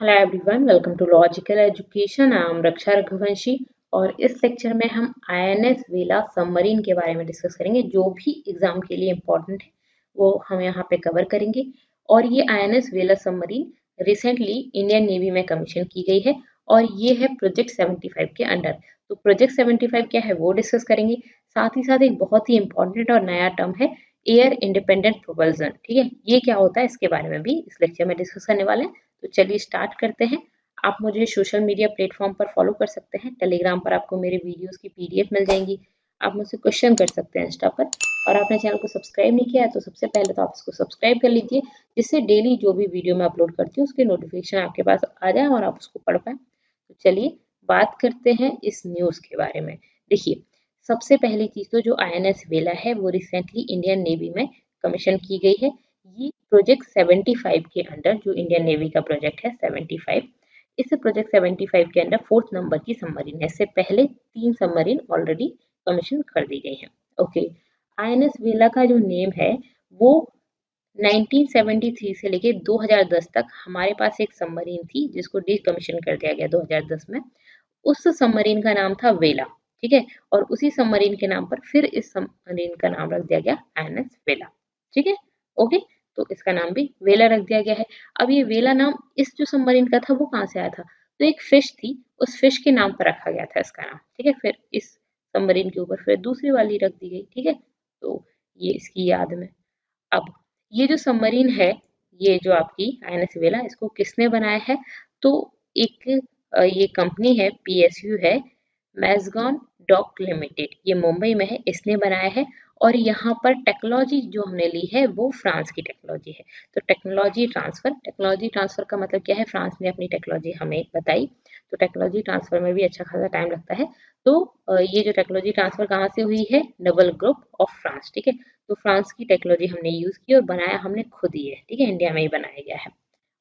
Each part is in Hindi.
Hello everyone, welcome to logical education. I am Raksha Raghuvanshi और इस लेक्चर में हम आईएनएस वेला सबमरीन के बारे में डिस्कस करेंगे। जो भी एग्जाम के लिए इम्पोर्टेंट है वो हम यहाँ पे कवर करेंगे। और ये आईएनएस वेला सबमरीन रिसेंटली इंडियन नेवी में कमीशन की गई है और ये है प्रोजेक्ट 75 के अंडर। तो प्रोजेक्ट 75 क्या है वो डिस्कस करेंगे। साथ ही साथ एक बहुत ही इंपॉर्टेंट और नया टर्म है एयर इंडिपेंडेंट प्रोपल्सन। ठीक है, ये क्या होता है इसके बारे में भी इस लेक्चर में डिस्कस करने वाले हैं। तो चलिए स्टार्ट करते हैं। आप मुझे सोशल मीडिया प्लेटफॉर्म पर फॉलो कर सकते हैं। टेलीग्राम पर आपको मेरे वीडियोस की पीडीएफ मिल जाएंगी। आप मुझसे क्वेश्चन कर सकते हैं इंस्टा पर। और आपने चैनल को सब्सक्राइब नहीं किया है तो सबसे पहले तो आप इसको सब्सक्राइब कर लीजिए, जिससे डेली जो भी वीडियो मैं अपलोड करती हूँ उसकी नोटिफिकेशन आपके पास आ जाए और आप उसको पढ़ पाएँ। तो चलिए बात करते हैं इस न्यूज़ के बारे में। देखिए, सबसे पहली चीज़ तो जो आईएनएस वेला है वो रिसेंटली इंडियन नेवी में कमीशन की गई है। ये प्रोजेक्ट 75 के अंडर, जो इंडियन नेवी का प्रोजेक्ट है 75, इस प्रोजेक्ट 75 के अंडर 4th नंबर की सबमरीन है। इससे पहले 3 सबमरीन ऑलरेडी कमीशन कर दी गई हैं। ओके, आईएनएस वेला का जो नेम है वो 1973 से लेके 2010 तक हमारे पास एक सबमरीन थी जिसको डीकमीशन कर दिया गया 2010 में। उस सबमरीन का नाम था वेला। ठीक है, और उसी सबमरीन के नाम पर फिर इस सबमरीन का नाम रख दिया गया आईएनएस वेला। ठीक है, ओके, तो इसका नाम भी वेला रख दिया गया है। अब ये वेला नाम इस जो सबमरीन का था वो कहाँ से आया था? तो एक फिश थी, उस फिश के नाम पर रखा गया था इसका नाम। ठीक है, फिर इस सबमरीन के ऊपर फिर दूसरी वाली रख दी गई। ठीक है, तो ये इसकी याद में। अब ये जो सबमरीन है, ये जो आपकी आईएनएस वेला, इसको किसने बनाया है? तो एक ये कंपनी है, पीएसयू है, मैज़गान डॉक लिमिटेड, ये मुंबई में है, इसने बनाया है। और यहाँ पर टेक्नोलॉजी जो हमने ली है वो फ्रांस की टेक्नोलॉजी है। तो टेक्नोलॉजी ट्रांसफर का मतलब क्या है? फ्रांस ने अपनी टेक्नोलॉजी हमें बताई। तो टेक्नोलॉजी ट्रांसफर में भी अच्छा खासा टाइम लगता है। तो ये जो टेक्नोलॉजी ट्रांसफर कहाँ से हुई है? Naval group of France. ठीक है, तो फ्रांस की टेक्नोलॉजी हमने यूज की और बनाया हमने खुद ही है। ठीक है, इंडिया में ही बनाया गया है।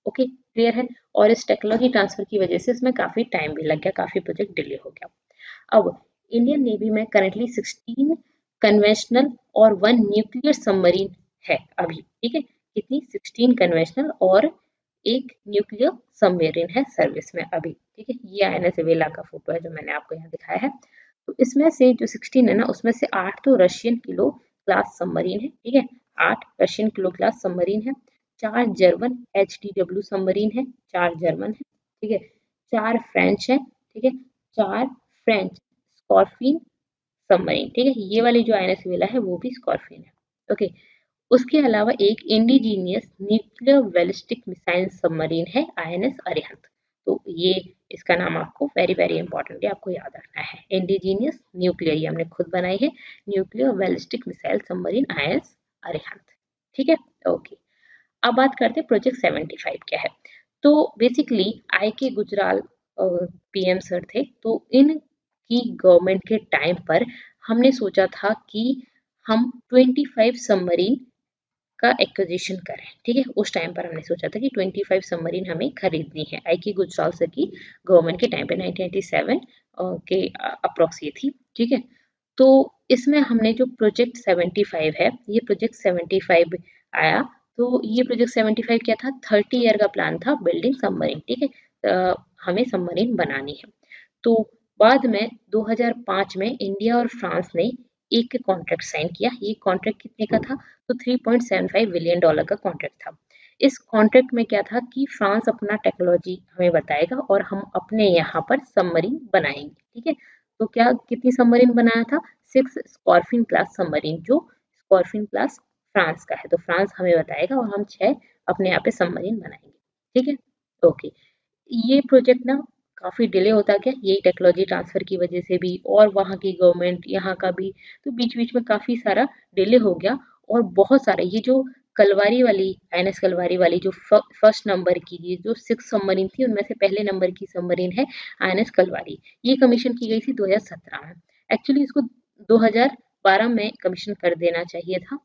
ओके, क्लियर है। और इस टेक्नोलॉजी ट्रांसफर की वजह से इसमें काफी टाइम भी लग गया, काफी प्रोजेक्ट डिले हो गया। अब इंडियन नेवी में करंटली 16 कन्वेंशनल और 1 न्यूक्लियर सबमरीन है अभी। ठीक है, कितनी? 16 कन्वेंशनल और एक न्यूक्लियर सबमरीन है सर्विस में अभी। ठीक है, ये आईएनएस वेला का फोटो है जो मैंने आपको यहाँ दिखाया है। तो इसमें से जो 16 है ना, उसमें से 8 तो रशियन किलो क्लास सबमरीन है। ठीक है, 8 रशियन किलो क्लास सबमरीन है। 4 जर्मन HTW सबमरीन है, 4 जर्मन है। ठीक है, 4 फ्रेंच है। ठीक है, 4 फ्रेंच स्कॉर्पिन सबमरीन। ठीक है, ये वाली जो आईएनएस वेला है वो भी स्कॉर्पिन है। ओके, उसके अलावा एक indigenous nuclear ballistic missile submarine है आईएनएस अरिहंत। तो ये इसका नाम आपको वेरी वेरी इंपॉर्टेंट है, आपको याद रखना है। इंडिजीनियस न्यूक्लियर, ये हमने खुद बनाई है, nuclear ballistic missile submarine INS Arihant. ठीक है, ओके। अब बात करते हैं प्रोजेक्ट 75 क्या है। तो बेसिकली आई के गुजराल पीएम सर थे, तो इनकी गवर्नमेंट के टाइम पर हमने सोचा था कि हम 25 सबमरीन का एक्विजिशन करें। ठीक है, उस टाइम पर हमने सोचा था कि 25 सबमरीन हमें खरीदनी है। आई के गुजराल सर की गवर्नमेंट के टाइम पे 1987 के अप्रोक्स ये थी। ठीक है, तो इसमें हमने जो प्रोजेक्ट 75 है, ये प्रोजेक्ट 75 आया। तो ये प्रोजेक्ट 75 क्या था? 30 ईयर का प्लान था बिल्डिंग सबमरीन। ठीक है, हमें सबमरीन बनानी है। तो बाद में 2005 में इंडिया और फ्रांस ने एक कॉन्ट्रैक्ट साइन किया। ये कॉन्ट्रैक्ट कितने का था? तो $3.75 बिलियन का कॉन्ट्रैक्ट था। इस कॉन्ट्रैक्ट में क्या था कि फ्रांस अपना टेक्नोलॉजी हमें बताएगा और हम अपने यहाँ पर सबमरीन बनाएंगे। ठीक है, तो क्या कितनी सबमरीन बनाया था? 6 स्कॉर्पिन क्लास सबमरीन, जो स्कॉर्पिन क्लास फ्रांस का है। तो फ्रांस हमें बताएगा और हम 6 अपने यहाँ पे सबमरीन बनाएंगे। ठीक है, ओके। ये प्रोजेक्ट ना काफ़ी डिले होता गया, यही टेक्नोलॉजी ट्रांसफ़र की वजह से भी, और वहाँ की गवर्नमेंट, यहाँ का भी। तो बीच-बीच में काफ़ी सारा डिले हो गया। और बहुत सारे ये जो कलवारी वाली, आईएनएस कलवारी वाली जो फर्स्ट नंबर की, ये जो 6 सबमरीन थी उनमें से पहले नंबर की सबमरीन है आईएनएस कलवारी। ये कमीशन की गई थी 2017 में। एक्चुअली इसको 2012 में कमीशन कर देना चाहिए था।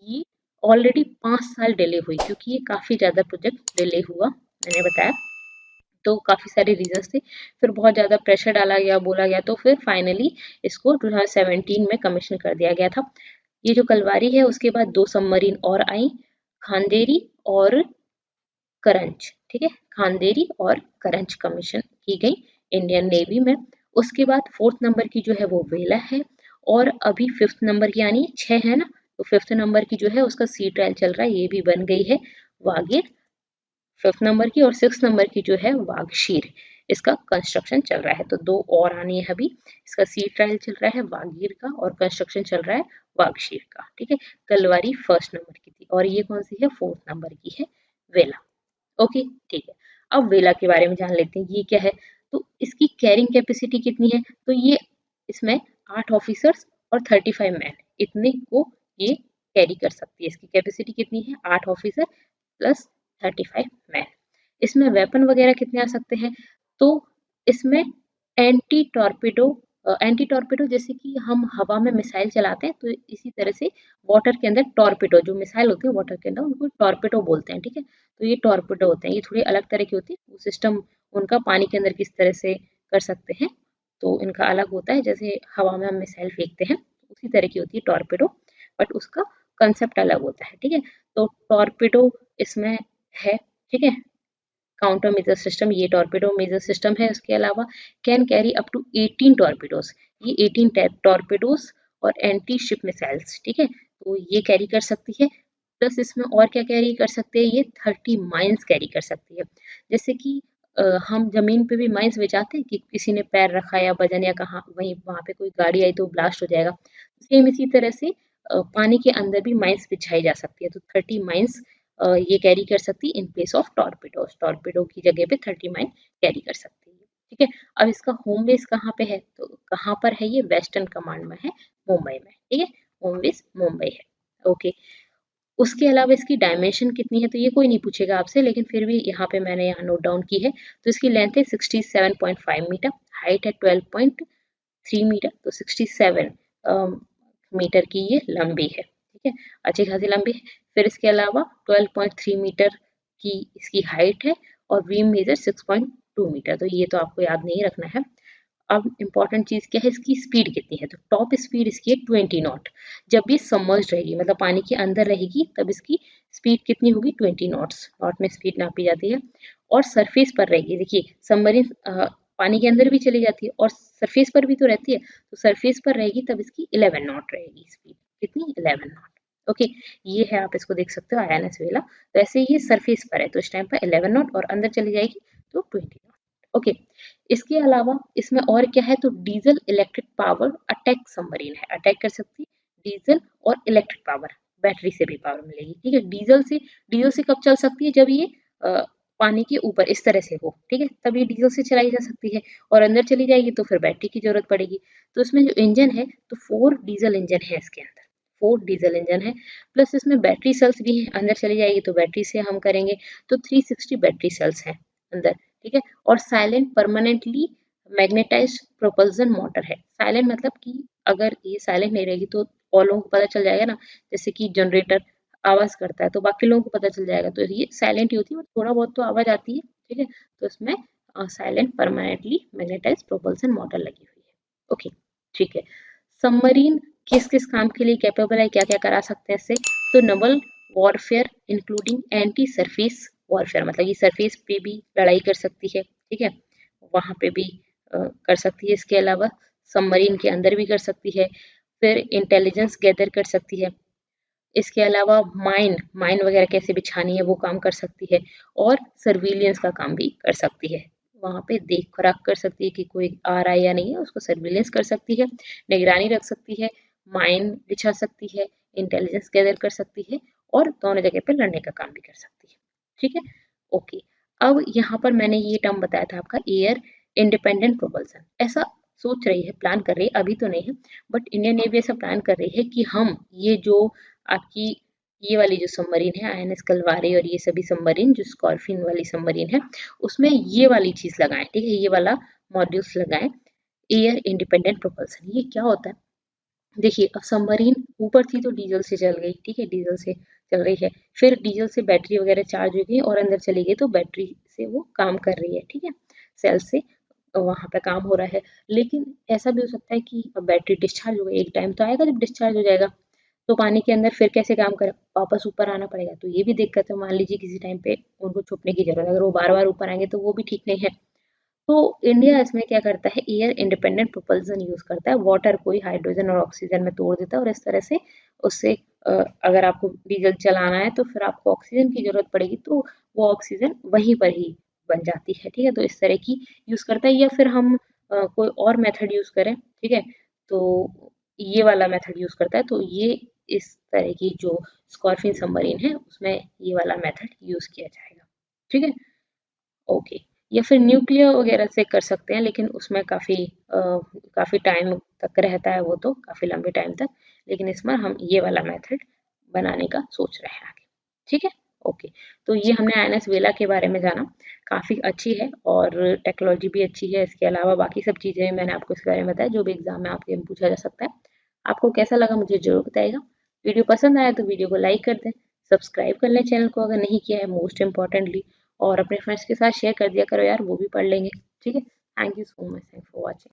ये ऑलरेडी 5 साल डिले हुई, क्योंकि ये काफ़ी ज़्यादा प्रोजेक्ट डिले हुआ, मैंने बताया। तो काफ़ी सारे रीजंस थे, फिर बहुत ज़्यादा प्रेशर डाला गया, बोला गया, तो फिर फाइनली इसको 2017 में कमीशन कर दिया गया था। ये जो कलवारी है उसके बाद 2 सबमरीन और आई, खांदेरी और करंज, ठीक है, खांदेरी और करंज कमीशन की गई इंडियन नेवी में। उसके बाद 4th नंबर की जो है वो वेला है, और अभी 5th नंबर की यानी 6 है ना, तो 5th नंबर की जो है उसका सी ट्रायल चल रहा है, ये भी बन गई है वागीर 5th नंबर की, और 6th नंबर की जो है वागशीर, इसका कंस्ट्रक्शन चल रहा है। तो 2 और आनी है अभी, इसका सी ट्रायल चल रहा है वागीर का, और कंस्ट्रक्शन चल रहा है वागशीर का, ठीक है। कलवारी 1st नंबर की थी, और ये कौन सी है, 4th नंबर की है वेला। ओके, ठीक है। अब वेला के बारे में जान लेते हैं, ये क्या है। तो इसकी कैरिंग कैपेसिटी कितनी है, तो ये इसमें 8 ऑफिसर्स और 35 मैन, इतने को ये कैरी कर सकती है। इसकी कैपेसिटी कितनी है, 8 ऑफिसर प्लस 35 मैन। इसमें वेपन वगैरह कितने आ सकते हैं, तो इसमें एंटी टॉर्पेडो जैसे कि हम हवा में मिसाइल चलाते हैं, तो इसी तरह से वाटर के अंदर टॉर्पेडो जो मिसाइल होते हैं वाटर के अंदर, उनको टॉर्पेडो बोलते हैं, ठीक है। तो ये टॉर्पेडो होते हैं, ये थोड़ी अलग तरह की होती है, वो सिस्टम उनका पानी के अंदर किस तरह से कर सकते हैं, तो इनका अलग होता है। जैसे हवा में हम मिसाइल फेंकते हैं उसी तरह की होती है टॉर्पेडो, बट उसका कंसेप्ट अलग होता है, ठीक है। तो टॉर्पेडो इसमें है, ठीक है। काउंटर मेजर सिस्टम, ये टॉर्पेडो मेजर सिस्टम है। उसके अलावा कैन कैरी अप टू 18 टॉर्पेडोज, ये 18 टॉर्पेडोज और एंटी शिप मिसाइल्स, ठीक है, तो ये कैरी कर सकती है। प्लस इसमें और क्या कैरी कर सकते हैं, ये 30 माइंस कैरी कर सकती है। जैसे कि हम जमीन पे भी माइंस बिछाते हैं कि किसी ने पैर रखा या वजन या कहाँ वहीं वहां पे कोई गाड़ी आई तो ब्लास्ट हो जाएगा, सेम इसी तरह से पानी के अंदर भी माइंस बिछाई जा सकती है। तो 30 माइंस ये कैरी कर सकती है इन प्लेस ऑफ टॉर्पेडोज, टॉर्पेडो की जगह पे 30 माइन कैरी कर सकती है, ठीक है। अब इसका होम बेस कहाँ पे है, तो कहाँ पर है, ये वेस्टर्न कमांड में है, मुंबई में, ठीक है, होम बेस मुंबई है। ओके, उसके अलावा इसकी डायमेंशन कितनी है, तो ये कोई नहीं पूछेगा आपसे, लेकिन फिर भी यहाँ पे मैंने यहाँ नोट डाउन की है। तो इसकी लेंथ है 67.5 मीटर, हाइट है 12.3 मीटर, तो 67 मीटर की ये लंबी है, ठीक है, अच्छी खासी लंबी है। फिर इसके अलावा 12.3 मीटर की इसकी हाइट है, और बीम मेजर 6.2 मीटर, तो ये तो आपको याद नहीं रखना है। अब इम्पॉर्टेंट चीज़ क्या है, इसकी स्पीड कितनी है, तो टॉप स्पीड इसकी है 20 नॉट। जब ये सबमर्ज रहेगी मतलब पानी के अंदर रहेगी तब इसकी स्पीड कितनी होगी, 20 नॉट्स, नॉट में स्पीड नापी जाती है। और सरफेस पर रहेगी, देखिए सबमरीन पानी के अंदर भी चली जाती है और सरफेस पर भी तो रहती है, तो सरफेस पर रहेगी तब इसकी 11 नॉट रहेगी स्पीड, कितनी, 11 नॉट। ओके, ये है, आप इसको देख सकते हो INS वेला। तो ऐसे ये सरफेस पर है तो इस टाइम पर 11 नॉट, और अंदर चली जाएगी तो 20 नॉट। ओके, इसके अलावा इसमें और क्या है, तो diesel electric power attack submarine है, अटैक कर सकती है डीजल और इलेक्ट्रिक पावर, बैटरी से भी पावर मिलेगी, ठीक है। डीजल से कब चल सकती है, जब ये पानी के ऊपर इस तरह से हो, ठीक है, तब ये डीजल से चलाई जा सकती है, और अंदर चली जाएगी तो फिर बैटरी की जरूरत पड़ेगी। तो इसमें जो इंजन है, तो 4 डीजल इंजन है इसके अंदर, 4 डीजल इंजन है, प्लस इसमें बैटरी सेल्स भी हैं, अंदर चली जाएगी तो बैटरी से हम करेंगे, तो 360 बैटरी सेल्स हैं अंदर, ठीक है। और silent permanently magnetize propulsion motor है। साइलेंट मतलब कि अगर ये साइलेंट नहीं रहेगी तो और लोगों को पता चल जाएगा ना, जैसे कि जनरेटर आवाज करता है तो बाकी लोगों को पता चल जाएगा, तो ये साइलेंट ही होती है, थोड़ा बहुत तो आवाज आती है, ठीक है। तो इसमें silent permanently magnetize propulsion motor लगी हुई है। ओके, ठीक है। सबमरीन किस किस काम के लिए कैपेबल है, क्या क्या करा सकते हैं इससे, तो Naval warfare including anti surface warfare, मतलब ये सरफेस पे भी लड़ाई कर सकती है, ठीक है, वहां पे भी कर सकती है। इसके अलावा सबमरीन के अंदर भी कर सकती है। फिर इंटेलिजेंस गैदर कर सकती है। इसके अलावा माइन माइन वगैरह कैसे बिछानी है वो काम कर सकती है, और सर्विलियंस का काम भी कर सकती है, वहां पे देख रख कर सकती है कि कोई आ रहा है या नहीं है, उसको सर्विलेंस कर सकती है, निगरानी रख सकती है, माइन बिछा सकती है, इंटेलिजेंस गैदर कर सकती है, और दोनों जगह पे लड़ने का काम भी कर सकती है, ठीक है। ओके, अब यहाँ पर मैंने ये टर्म बताया था आपका एयर इंडिपेंडेंट प्रोपल्सन, ऐसा सोच रही है, प्लान कर रही है, अभी तो नहीं है, बट इंडियन नेवी ऐसा प्लान कर रही है कि हम ये जो आपकी ये वाली जो सबमरीन है INS कलवारी और ये सभी सबमरीन जो स्कॉर्पियन वाली सबमरीन है उसमें ये वाली चीज लगाएं, ठीक है, ये वाला मॉड्यूल्स लगाएं, एयर इंडिपेंडेंट प्रोपल्सन। ये क्या होता है, देखिए अब सबमरीन ऊपर थी तो डीजल से चल गई, ठीक है, डीजल से चल रही है, फिर डीजल से बैटरी वगैरह चार्ज हो गई और अंदर चली गई तो बैटरी से वो काम कर रही है, ठीक है, सेल से वहां पे काम हो रहा है। लेकिन ऐसा भी हो सकता है कि बैटरी डिस्चार्ज हो गई, एक टाइम तो आएगा जब डिस्चार्ज हो जाएगा, तो पानी के अंदर फिर कैसे काम करे, वापस ऊपर आना पड़ेगा। तो ये भी दिक्कत है। मान लीजिए किसी टाइम पे उनको छुपने की जरूरत है, अगर वो बार बार ऊपर आएंगे तो वो भी ठीक नहीं है। तो इंडिया इसमें क्या करता है, एयर इंडिपेंडेंट प्रोपल्सन यूज करता है। वाटर को ही हाइड्रोजन और ऑक्सीजन में तोड़ देता है और इस तरह से उससे अगर आपको डीजल चलाना है तो फिर आपको ऑक्सीजन की जरूरत पड़ेगी, तो वो ऑक्सीजन वहीं पर ही बन जाती है। ठीक है, तो इस तरह की यूज करता है। या फिर हम कोई और मेथड यूज करें, ठीक है, तो ये वाला मेथड यूज करता है। तो ये इस तरह की जो स्कॉर्पिन सबमरीन है उसमें ये वाला मेथड यूज किया जाएगा। ठीक है, ओके। या फिर न्यूक्लियर वगैरह से कर सकते हैं, लेकिन उसमें काफ़ी टाइम तक रहता है वो, तो काफ़ी लंबे टाइम तक। लेकिन इसमें हम ये वाला मेथड बनाने का सोच रहे हैं आगे। ठीक है, ओके। तो ये हमने आईएनएस वेला के बारे में जाना, काफ़ी अच्छी है और टेक्नोलॉजी भी अच्छी है। इसके अलावा बाकी सब चीज़ें मैंने आपको इसके बारे में बताया, जो भी एग्जाम में आपके पूछा जा सकता है। आपको कैसा लगा मुझे जरूर बताइएगा। वीडियो पसंद आया तो वीडियो को लाइक कर दें, सब्सक्राइब कर लें चैनल को अगर नहीं किया है मोस्ट इम्पॉर्टेंटली, और अपने फ्रेंड्स के साथ शेयर कर दिया करो यार, वो भी पढ़ लेंगे। ठीक है, thank you so much, thanks for watching.